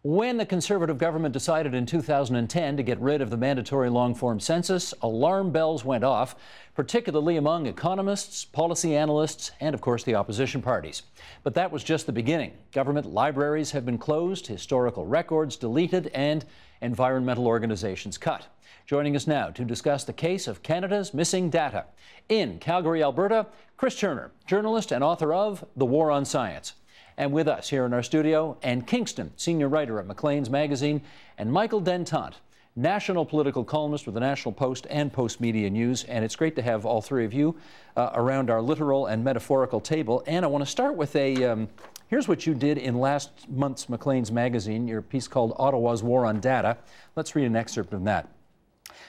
When the Conservative government decided in 2010 to get rid of the mandatory long-form census, alarm bells went off, particularly among economists, policy analysts, and of course the opposition parties. But that was just the beginning. Government libraries have been closed, historical records deleted, and environmental organizations cut. Joining us now to discuss the case of Canada's missing data. In Calgary, Alberta, Chris Turner, journalist and author of The War on Science. And with us here in our studio, Ann Kingston, senior writer at Maclean's Magazine, and Michael Dentant, national political columnist with the National Post and Post Media News. And it's great to have all three of you around our literal and metaphorical table. And I want to start with here's what you did in last month's Maclean's Magazine, your piece called Ottawa's War on Data. Let's read an excerpt from that.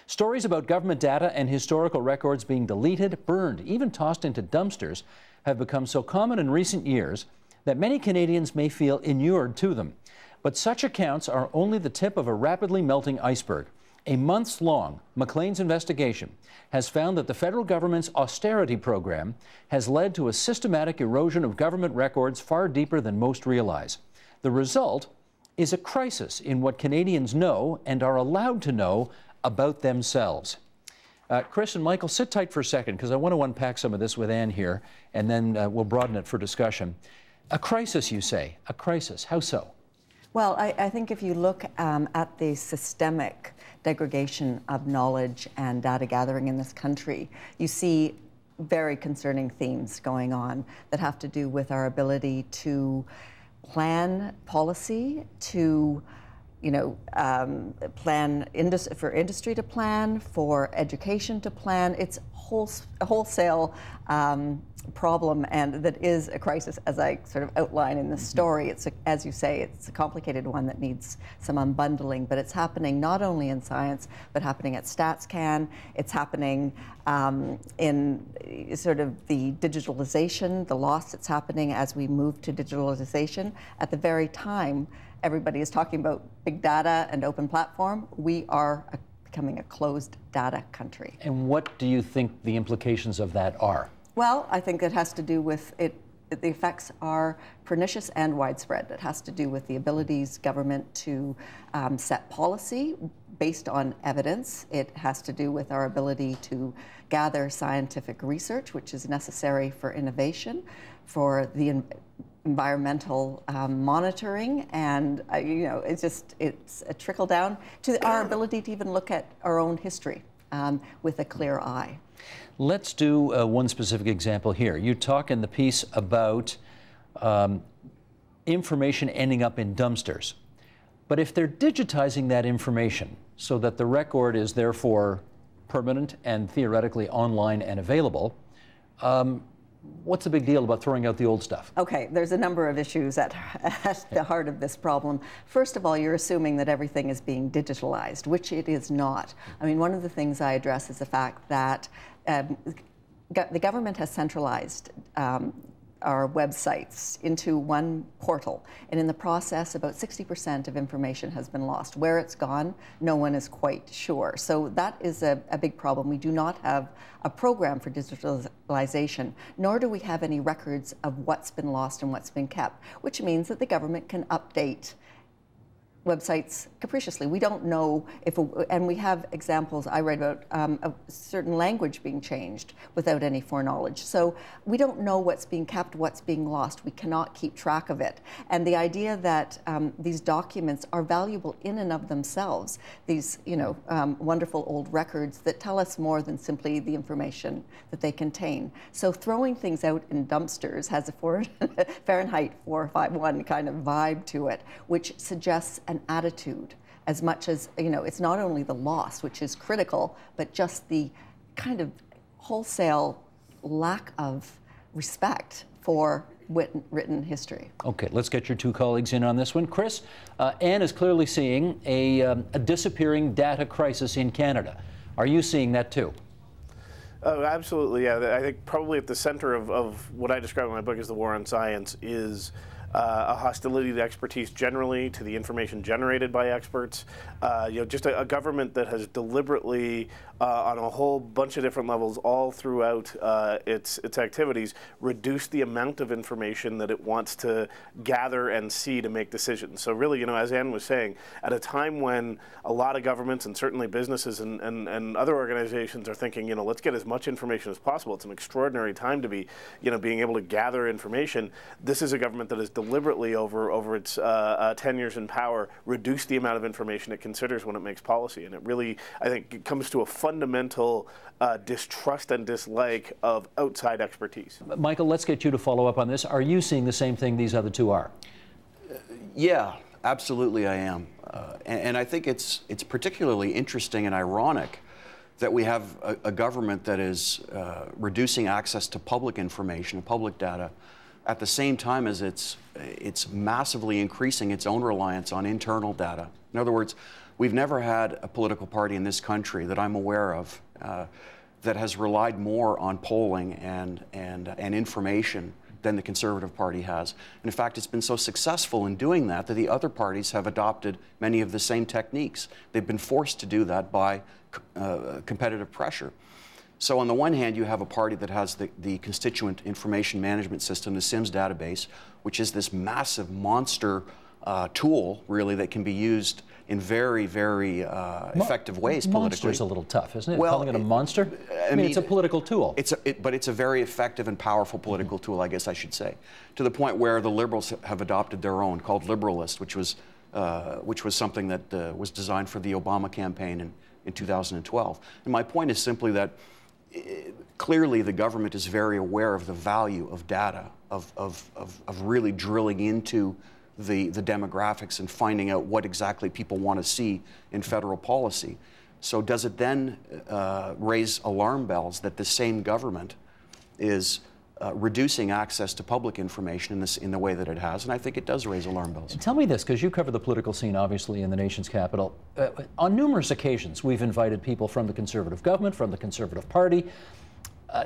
Stories about government data and historical records being deleted, burned, even tossed into dumpsters have become so common in recent years that many Canadians may feel inured to them. But such accounts are only the tip of a rapidly melting iceberg. A months-long Maclean's investigation has found that the federal government's austerity program has led to a systematic erosion of government records far deeper than most realize. The result is a crisis in what Canadians know and are allowed to know about themselves. Chris and Michael, sit tight for a second, because I want to unpack some of this with Ann here, and then we'll broaden it for discussion. A crisis, you say. A crisis. How so? Well, I think if you look at the systemic degradation of knowledge and data gathering in this country, you see very concerning themes going on that have to do with our ability to plan policy, to plan for industry to plan, for education to plan. It's a wholesale problem, and that is a crisis, as I sort of outline in the story. It's, as you say, it's a complicated one that needs some unbundling, but it's happening not only in science, but happening at StatsCan. It's happening in sort of the digitalization, the loss that's happening as we move to digitalization. At the very time everybody is talking about big data and open platform, we are becoming a closed data country. And what do you think the implications of that are? Well, I think it has to do with it. The effects are pernicious and widespread. It has to do with the abilities government to set policy based on evidence. It has to do with our ability to gather scientific research, which is necessary for innovation, for the environmental monitoring, and it's a trickle down to our ability to even look at our own history with a clear eye. Let's do one specific example here. You talk in the piece about information ending up in dumpsters. But if they're digitizing that information so that the record is therefore permanent and theoretically online and available, what's the big deal about throwing out the old stuff? Okay, there's a number of issues at the heart of this problem. First of all, you're assuming that everything is being digitalized, which it is not. I mean, one of the things I address is the fact that the government has centralized our websites into one portal, and in the process about 60% of information has been lost. Where it's gone, no one is quite sure. So that is a big problem. We do not have a program for digitalization, nor do we have any records of what's been lost and what's been kept, which means that the government can update websites capriciously. We don't know if, and we have examples I write about a certain language being changed without any foreknowledge. So we don't know what's being kept, what's being lost. We cannot keep track of it. And the idea that these documents are valuable in and of themselves, these wonderful old records that tell us more than simply the information that they contain. So throwing things out in dumpsters has a Fahrenheit 451 kind of vibe to it, which suggests an attitude, as much as, it's not only the loss, which is critical, but just the kind of wholesale lack of respect for written history. Okay, let's get your two colleagues in on this one. Chris, Ann is clearly seeing a disappearing data crisis in Canada. Are you seeing that too? Oh, absolutely, yeah. I think probably at the center of what I describe in my book as the war on science is a hostility to expertise generally, to the information generated by experts. Just a government that has deliberately, on a whole bunch of different levels, all throughout its activities, reduced the amount of information that it wants to gather and see to make decisions. So really, as Anne was saying, at a time when a lot of governments and certainly businesses and other organizations are thinking, let's get as much information as possible. It's an extraordinary time to be, being able to gather information. This is a government that has deliberately, over its 10 years in power, reduced the amount of information it considers when it makes policy. And it really, I think, it comes to a fundamental distrust and dislike of outside expertise. Michael, let's get you to follow up on this. Are you seeing the same thing these other two are? Yeah, absolutely I am. And I think it's particularly interesting and ironic that we have a government that is reducing access to public information, public data, at the same time as it's massively increasing its own reliance on internal data. In other words, we've never had a political party in this country that I'm aware of that has relied more on polling and information than the Conservative Party has. And in fact, it's been so successful in doing that the other parties have adopted many of the same techniques. They've been forced to do that by competitive pressure. So on the one hand, you have a party that has the Constituent Information Management System, the CIMS database, which is this massive monster tool, really, that can be used in very, very effective ways politically. Monster's a little tough, isn't it? Well, calling it a monster? I mean, it's a political tool. But it's a very effective and powerful political tool, I guess I should say, to the point where the Liberals have adopted their own, called Liberalist, which was something that was designed for the Obama campaign in 2012. And my point is simply that clearly the government is very aware of the value of data, of really drilling into the demographics and finding out what exactly people want to see in federal policy. So does it then raise alarm bells that the same government is reducing access to public information in the way that it has? And I think it does raise alarm bells. Tell me this, because you cover the political scene, obviously, in the nation's capital. On numerous occasions, we've invited people from the Conservative government, from the Conservative Party,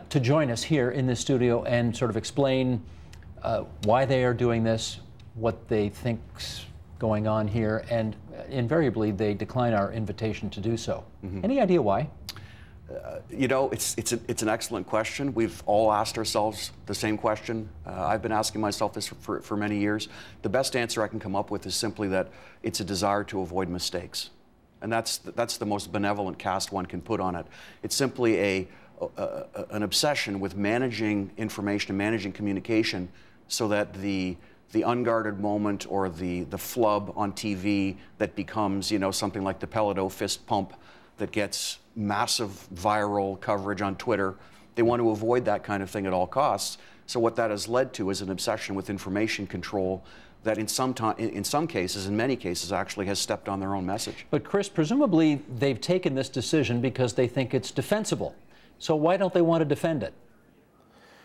to join us here in this studio and sort of explain why they are doing this, what they think's going on here, and invariably they decline our invitation to do so. Any idea why? It's an excellent question. We've all asked ourselves the same question. I've been asking myself this for many years. The best answer I can come up with is simply that it's a desire to avoid mistakes. And that's the most benevolent cast one can put on it. It's simply an obsession with managing information and managing communication so that the unguarded moment or the flub on TV that becomes, something like the Peloton fist pump that gets massive viral coverage on Twitter. They want to avoid that kind of thing at all costs. So what that has led to is an obsession with information control that in some cases, in many cases, actually has stepped on their own message. But Chris, presumably they've taken this decision because they think it's defensible. So why don't they want to defend it?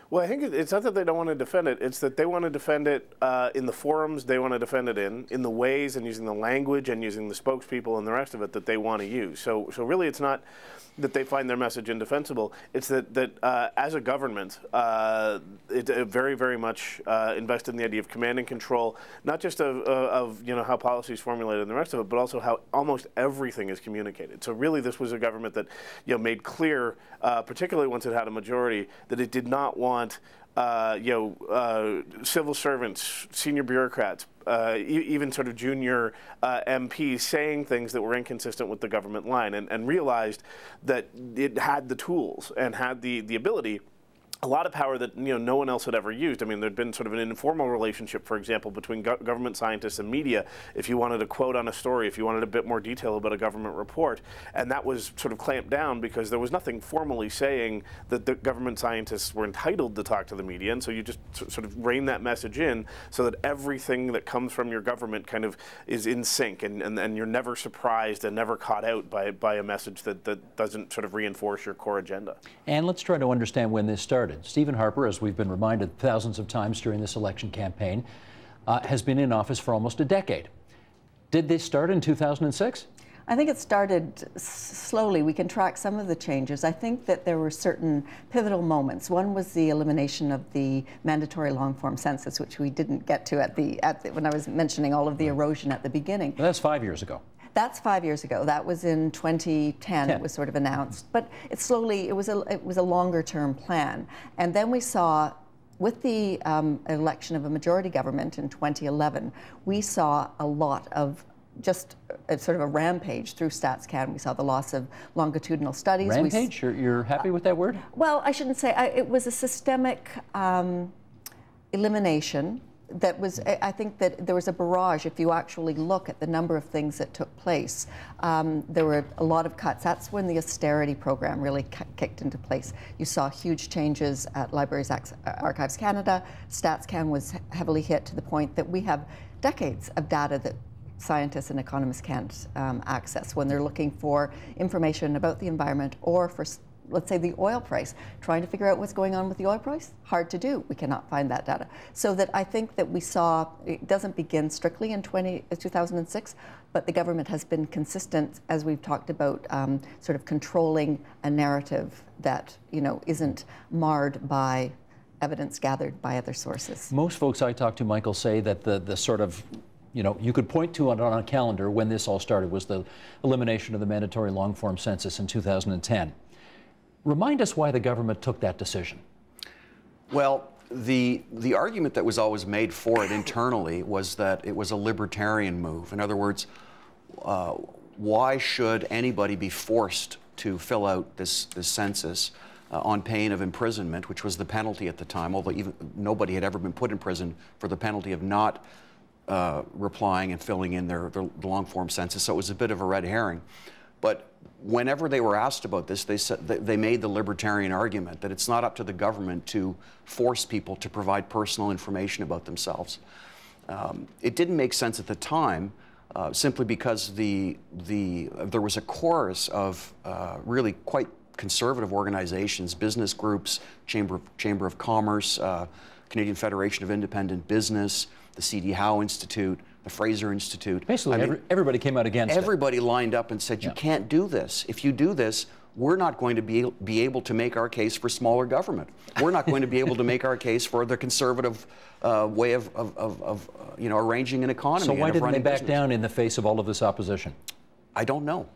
Well, I think it's not that they don't want to defend it. It's that they want to defend it in the forums they want to defend it in the ways and using the language and using the spokespeople and the rest of it that they want to use. So really it's not that they find their message indefensible. It's that as a government, it's very, very much invested in the idea of command and control, not just of how policy is formulated and the rest of it, but also how almost everything is communicated. So really this was a government that made clear, particularly once it had a majority, that it did not want civil servants, senior bureaucrats, even sort of junior MPs saying things that were inconsistent with the government line, and realized that it had the tools and had the ability, a lot of power that no one else had ever used. I mean, there'd been sort of an informal relationship, for example, between government scientists and media. If you wanted a quote on a story, if you wanted a bit more detail about a government report, and that was sort of clamped down because there was nothing formally saying that the government scientists were entitled to talk to the media, and so you just sort of rein that message in so that everything that comes from your government kind of is in sync, and you're never surprised and never caught out by a message that doesn't sort of reinforce your core agenda. And let's try to understand when this started. Stephen Harper, as we've been reminded thousands of times during this election campaign, has been in office for almost a decade. Did this start in 2006? I think it started slowly. We can track some of the changes. I think that there were certain pivotal moments. One was the elimination of the mandatory long-form census, which we didn't get to when I was mentioning all of the erosion at the beginning. Well, that's 5 years ago. That's 5 years ago. That was in 2010. It was sort of announced, but it was a longer-term plan. And then we saw, with the election of a majority government in 2011, we saw a lot of just sort of a rampage through StatsCan. We saw the loss of longitudinal studies. Rampage? You're happy with that word? Well, I shouldn't say. It was a systemic elimination that was, I think that there was a barrage. If you actually look at the number of things that took place, there were a lot of cuts. That's when the austerity program really kicked into place. You saw huge changes at Libraries Archives Canada. StatsCan was heavily hit to the point that we have decades of data that scientists and economists can't access when they're looking for information about the environment or for, let's say, the oil price. Trying to figure out what's going on with the oil price? Hard to do. We cannot find that data. So that I think that we saw, it doesn't begin strictly in 2006, but the government has been consistent, as we've talked about, sort of controlling a narrative that, you know, isn't marred by evidence gathered by other sources. Most folks I talk to, Michael, say that the sort of, you know, you could point to it on a calendar when this all started was the elimination of the mandatory long-form census in 2010. Remind us why the government took that decision. Well, the argument that was always made for it internally was that it was a libertarian move. In other words, why should anybody be forced to fill out this census on pain of imprisonment, which was the penalty at the time, although even nobody had ever been put in prison for the penalty of not replying and filling in the long-form census, so it was a bit of a red herring. But whenever they were asked about this, they said they made the libertarian argument that it's not up to the government to force people to provide personal information about themselves. It didn't make sense at the time, simply because there was a chorus of really quite conservative organizations, business groups, Chamber of Commerce, Canadian Federation of Independent Business, the C.D. Howe Institute, the Fraser Institute. Basically, everybody came out against it. Everybody lined up and said, you can't do this. If you do this, we're not going to be able to make our case for smaller government. We're not going to be able to make our case for the conservative way of you know, arranging an economy. So why didn't they back business. down in the face of all of this opposition? I don't know.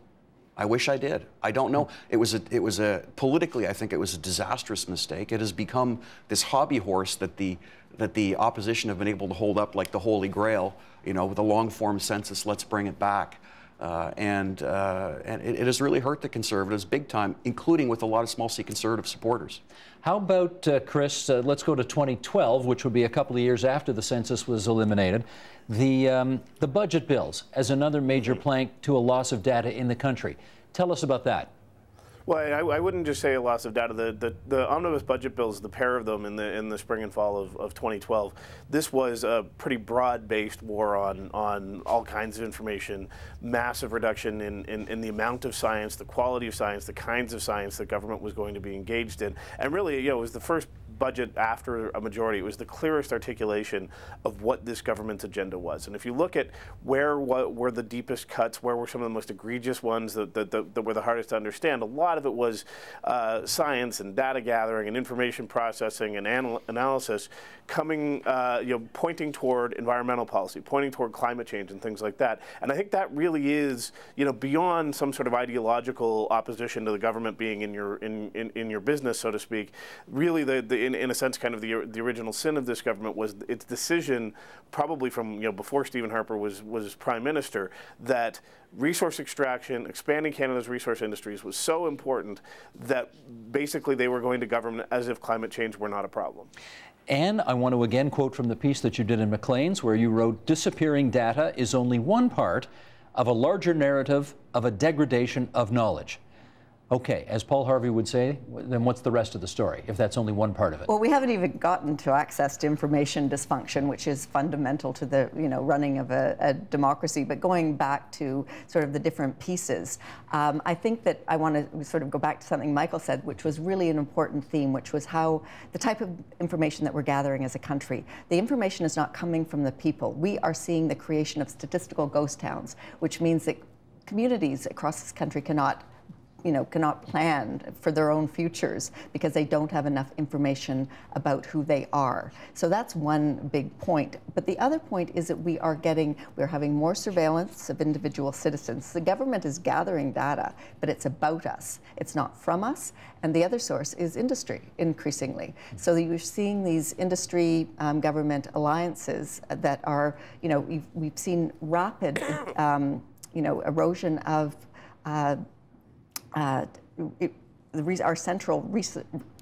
I wish I did. I don't know. It was a politically, I think it was a disastrous mistake. It has become this hobby horse that the opposition have been able to hold up like the Holy Grail, you know, with a long-form census, let's bring it back. And it has really hurt the Conservatives big time, including with a lot of small C Conservative supporters. How about, Chris, let's go to 2012, which would be a couple of years after the census was eliminated. The budget bills as another major plank to a loss of data in the country. Tell us about that. Well, I wouldn't just say a loss of data. The omnibus budget bills, the pair of them in the spring and fall of 2012, this was a pretty broad-based war on all kinds of information, massive reduction in the amount of science, the quality of science, the kinds of science that government was going to be engaged in. And really, you know, it was the first budget after a majority. It was the clearest articulation of what this government's agenda was. And if you look at what were the deepest cuts, where were some of the most egregious ones that were the hardest to understand, a lot of it was science and data gathering and information processing and analysis coming, you know, pointing toward environmental policy, pointing toward climate change and things like that. And I think that really is, you know, beyond some sort of ideological opposition to the government being in your business, so to speak. Really, in a sense, kind of the original sin of this government was its decision, probably from, you know, before Stephen Harper was Prime Minister, that resource extraction, expanding Canada's resource industries was so important that basically they were going to govern as if climate change were not a problem. And I want to again quote from the piece that you did in Maclean's, where you wrote, "Disappearing data is only one part of a larger narrative of a degradation of knowledge." Okay, as Paul Harvey would say, then what's the rest of the story, if that's only one part of it? Well, we haven't even gotten to access to information dysfunction, which is fundamental to the, you know, running of a democracy. But going back to sort of the different pieces, I think that I want to sort of go back to something Michael said, which was really an important theme, which was how the type of information that we're gathering as a country. The information is not coming from the people. We are seeing the creation of statistical ghost towns, which means that communities across this country cannot plan for their own futures because they don't have enough information about who they are. So that's one big point. But the other point is that we're having more surveillance of individual citizens. The government is gathering data, but it's about us. It's not from us. And the other source is industry, increasingly. So you're seeing these industry government alliances that are, we've seen rapid, erosion of our central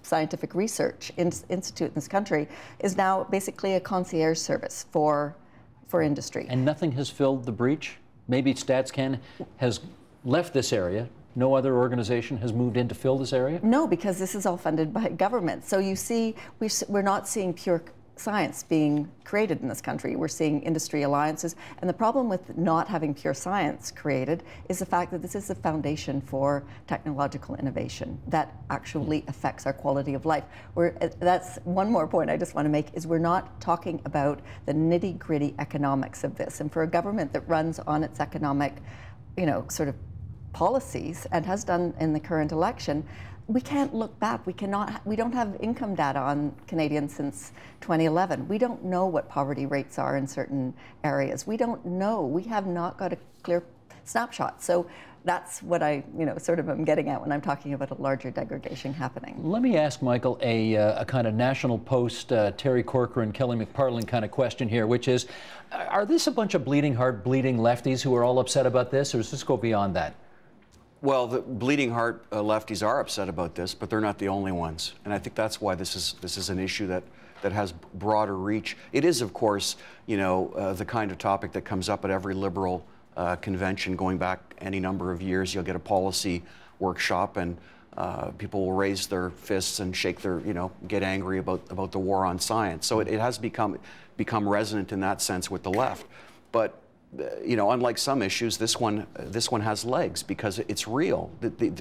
scientific research institute in this country is now basically a concierge service for industry. And nothing has filled the breach? Maybe StatsCan has left this area. No other organization has moved in to fill this area? No, because this is all funded by government. So you see, we're not seeing pure science being created in this country. We're seeing industry alliances. And the problem with not having pure science created is the fact that this is the foundation for technological innovation that actually affects our quality of life. That's one more point I just want to make, is we're not talking about the nitty-gritty economics of this. And for a government that runs on its economic, sort of policies, and has done in the current election, we can't look back. We don't have income data on Canadians since 2011. We don't know what poverty rates are in certain areas. We don't know. We have not got a clear snapshot. So that's what I, sort of am getting at when I'm talking about a larger degradation happening. Let me ask Michael a kind of National Post, Terry Corcoran, Kelly McPartland kind of question here, which is, are this a bunch of bleeding heart, bleeding lefties who are all upset about this, or does this go beyond that? Well, the bleeding heart lefties are upset about this, but they're not the only ones. And I think that's why this is an issue that has broader reach. It is, of course, the kind of topic that comes up at every Liberal convention going back any number of years. You'll get a policy workshop and people will raise their fists and shake their, get angry about the war on science. So it has become resonant in that sense with the left. But unlike some issues, this one has legs because it's real.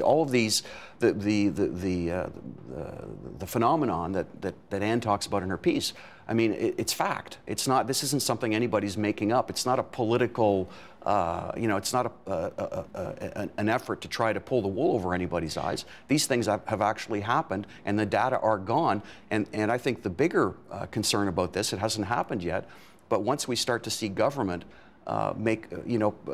All of these, the phenomenon that Anne talks about in her piece, I mean, it's fact. It's not. This isn't something anybody's making up. It's not a political. It's not an effort to try to pull the wool over anybody's eyes. These things have actually happened, and the data are gone. And I think the bigger concern about this, it hasn't happened yet, but once we start to see government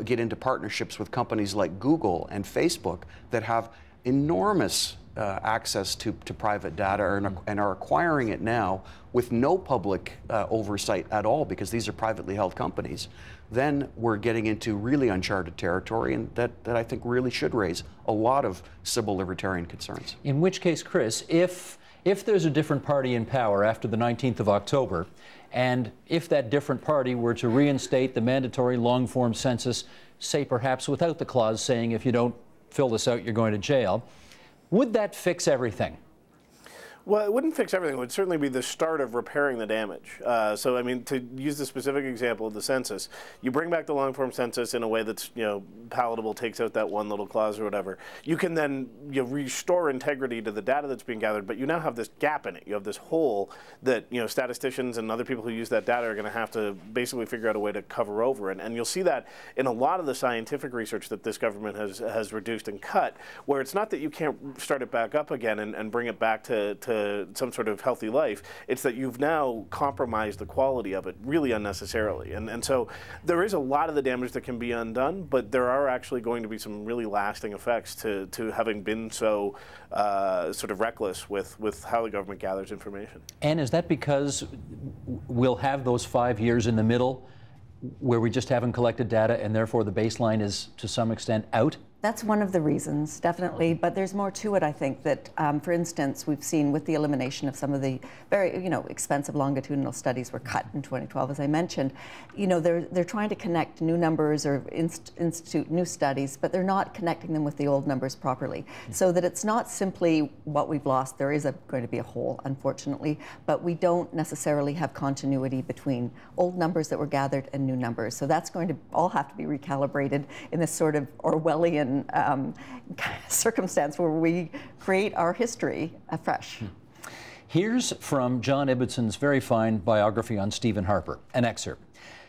get into partnerships with companies like Google and Facebook that have enormous access to private data and are acquiring it now with no public oversight at all because these are privately held companies, then we're getting into really uncharted territory, and that I think really should raise a lot of civil libertarian concerns. In which case, Chris, if there's a different party in power after the 19th of October, and if that different party were to reinstate the mandatory long-form census, say perhaps without the clause saying if you don't fill this out, you're going to jail, would that fix everything? Well, it wouldn't fix everything. It would certainly be the start of repairing the damage. So, I mean, to use the specific example of the census, you bring back the long-form census in a way that's, palatable, takes out that one little clause or whatever. You can then restore integrity to the data that's being gathered, but you now have this gap in it. You have this hole that, statisticians and other people who use that data are going to have to basically figure out a way to cover over. And you'll see that in a lot of the scientific research that this government has reduced and cut, where it's not that you can't start it back up again and bring it back to some sort of healthy life. It's that you've now compromised the quality of it really unnecessarily. And so there is a lot of the damage that can be undone, but there are actually going to be some really lasting effects to having been so sort of reckless with how the government gathers information. And is that because we'll have those 5 years in the middle where we just haven't collected data and therefore the baseline is to some extent out? That's one of the reasons, definitely, but there's more to it, I think, that, for instance, we've seen with the elimination of some of the very, expensive longitudinal studies were cut in 2012, as I mentioned. They're trying to connect new numbers or institute new studies, but they're not connecting them with the old numbers properly. So that it's not simply what we've lost. There is going to be a hole, unfortunately, but we don't necessarily have continuity between old numbers that were gathered and new numbers. So that's going to all have to be recalibrated in this sort of Orwellian circumstance where we create our history afresh. Here's from John Ibbotson's very fine biography on Stephen Harper, an excerpt.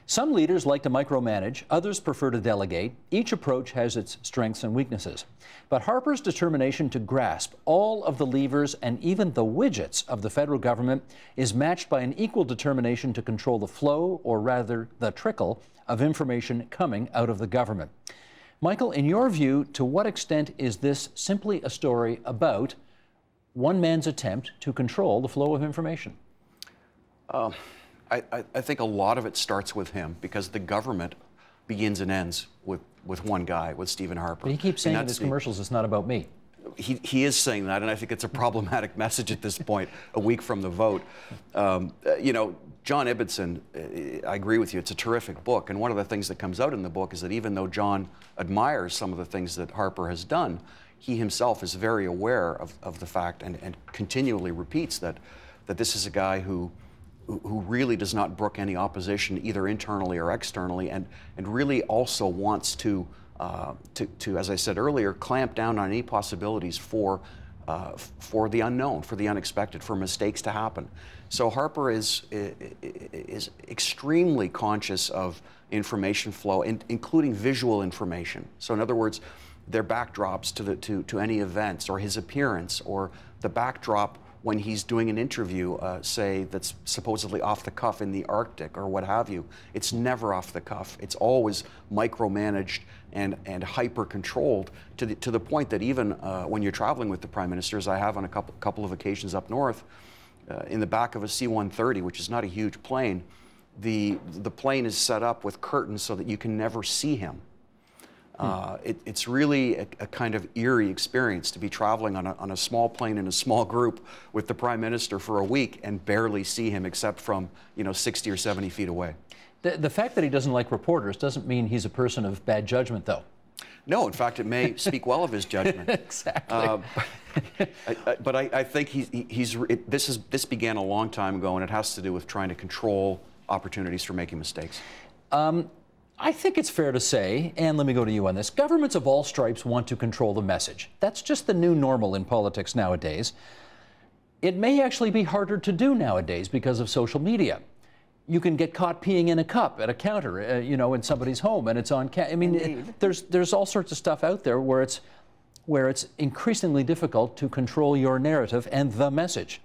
Some leaders like to micromanage, others prefer to delegate. Each approach has its strengths and weaknesses. But Harper's determination to grasp all of the levers and even the widgets of the federal government is matched by an equal determination to control the flow, or rather the trickle, of information coming out of the government. Michael, in your view, to what extent is this simply a story about one man's attempt to control the flow of information? I think a lot of it starts with him, because the government begins and ends with one guy, with Stephen Harper. But he keeps saying in his commercials, it's not about me. He is saying that, and I think it's a problematic message at this point, a week from the vote. You know, John Ibbotson, I agree with you, it's a terrific book, and one of the things that comes out in the book is that even though John admires some of the things that Harper has done, he himself is very aware of the fact, and continually repeats that this is a guy who really does not brook any opposition, either internally or externally, and really also wants to, as I said earlier, clamp down on any possibilities for the unknown, for the unexpected, for mistakes to happen. So Harper is extremely conscious of information flow, including visual information. So in other words, their backdrops to any events, or his appearance, or the backdrop when he's doing an interview, say, that's supposedly off the cuff in the Arctic or what have you. It's never off the cuff. It's always micromanaged and hyper-controlled to the point that even when you're traveling with the Prime Minister, as I have on a couple of occasions up north, in the back of a C-130, which is not a huge plane, the plane is set up with curtains so that you can never see him. It's really a kind of eerie experience to be traveling on a small plane in a small group with the Prime Minister for a week and barely see him except from, 60 or 70 feet away. The fact that he doesn't like reporters doesn't mean he's a person of bad judgment, though. No, in fact, it may speak well of his judgment. Exactly. But I think this began a long time ago, and it has to do with trying to control opportunities for making mistakes. I think it's fair to say, and let me go to you on this, governments of all stripes want to control the message. That's just the new normal in politics nowadays. It may actually be harder to do nowadays because of social media. You can get caught peeing in a cup at a counter, in somebody's home, and it's on there's all sorts of stuff out there where it's increasingly difficult to control your narrative and the message.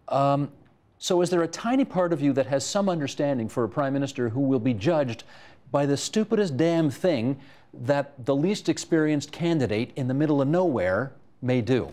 So is there a tiny part of you that has some understanding for a Prime Minister who will be judged by the stupidest damn thing that the least experienced candidate in the middle of nowhere may do?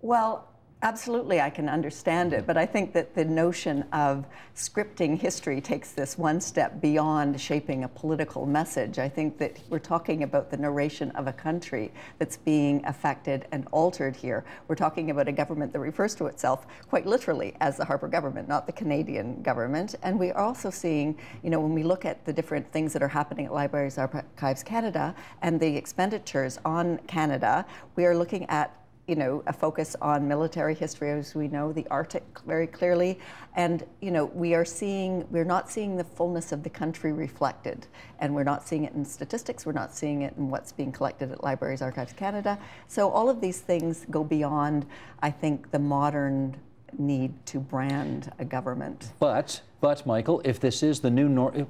Well, absolutely, I can understand it, but I think that the notion of scripting history takes this one step beyond shaping a political message. I think that we're talking about the narration of a country that's being affected and altered here. We're talking about a government that refers to itself quite literally as the Harper government, not the Canadian government. And we are also seeing, when we look at the different things that are happening at Libraries Archives Canada and the expenditures on Canada, we are looking at a focus on military history, as we know, the Arctic very clearly. And, we're not seeing the fullness of the country reflected. And we're not seeing it in statistics. We're not seeing it in what's being collected at Libraries Archives Canada. So all of these things go beyond, I think, the modern need to brand a government. But Michael, if this is the new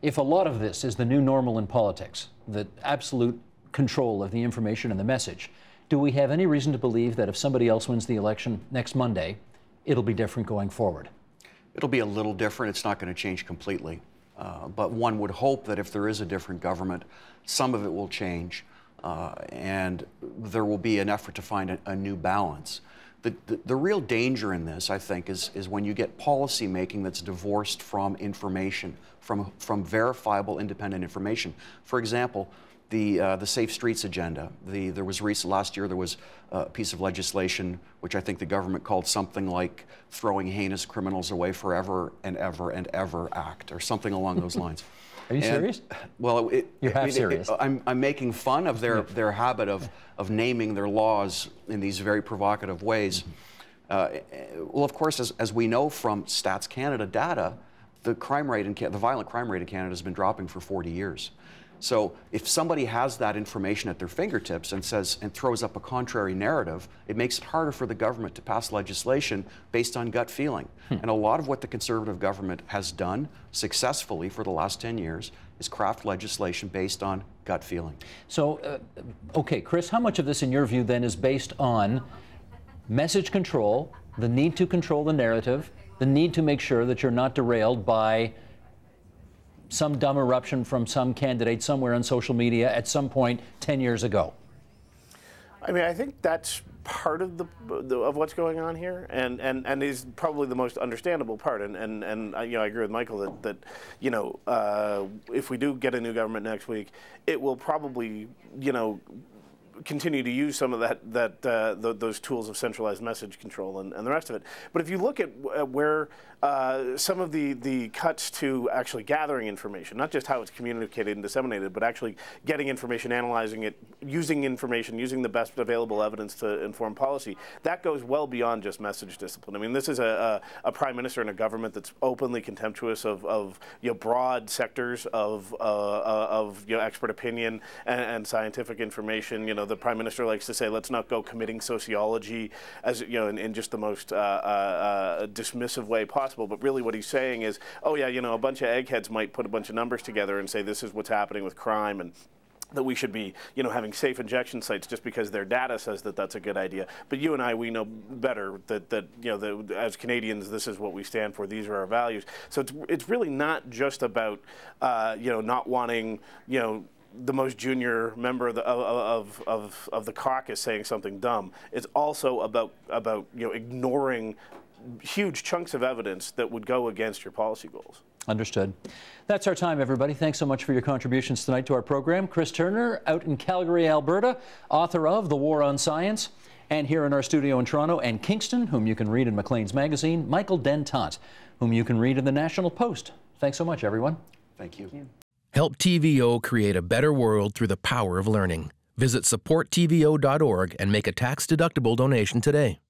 if a lot of this is the new normal in politics, the absolute control of the information and the message, do we have any reason to believe that if somebody else wins the election next Monday, it'll be different going forward? It'll be a little different. It's not going to change completely. But one would hope that if there is a different government, some of it will change, and there will be an effort to find a new balance. The real danger in this, I think, is when you get policy making that's divorced from information, from verifiable independent information. For example, the Safe Streets agenda. Last year there was a piece of legislation which I think the government called something like Throwing Heinous Criminals Away Forever and Ever and Ever Act, or something along those lines. Are you serious? Well, you're half serious. I'm making fun of their habit of naming their laws in these very provocative ways. Well, of course, as we know from Stats Canada data, the violent crime rate in Canada has been dropping for 40 years. So if somebody has that information at their fingertips and throws up a contrary narrative, it makes it harder for the government to pass legislation based on gut feeling. And a lot of what the Conservative government has done successfully for the last 10 years is craft legislation based on gut feeling. So, okay, Chris, how much of this in your view then is based on message control, the need to control the narrative, the need to make sure that you're not derailed by some dumb eruption from some candidate somewhere on social media at some point 10 years ago? I mean, I think that's part of of what's going on here, and is probably the most understandable part. And you know, I agree with Michael that you know, if we do get a new government next week, it will probably, you know, continue to use some of those tools of centralized message control and the rest of it. But if you look at where some of the cuts to actually gathering information, not just how it's communicated and disseminated, but actually getting information, analyzing it, using information, using the best available evidence to inform policy, that goes well beyond just message discipline. I mean, this is a prime minister and a government that's openly contemptuous of you know, broad sectors of you know, expert opinion and scientific information. You know, the prime minister likes to say, let's not go committing sociology as, you know, in just the most dismissive way possible. But really what he's saying is, oh yeah, you know, a bunch of eggheads might put a bunch of numbers together and say this is what's happening with crime, and that we should be, you know, having safe injection sites just because their data says that that's a good idea. But you and I, we know better that you know, as Canadians, this is what we stand for. These are our values. So it's really not just about you know, not wanting, you know, the most junior member of the caucus saying something dumb. It's also about you know, ignoring huge chunks of evidence that would go against your policy goals. Understood. That's our time, everybody. Thanks so much for your contributions tonight to our program. Chris Turner, out in Calgary, Alberta, author of The War on Science, and here in our studio in Toronto and Kingston, whom you can read in Maclean's Magazine, Michael Dentant, whom you can read in the National Post. Thanks so much, everyone. Thank you. Help TVO create a better world through the power of learning. Visit supporttvo.org and make a tax-deductible donation today.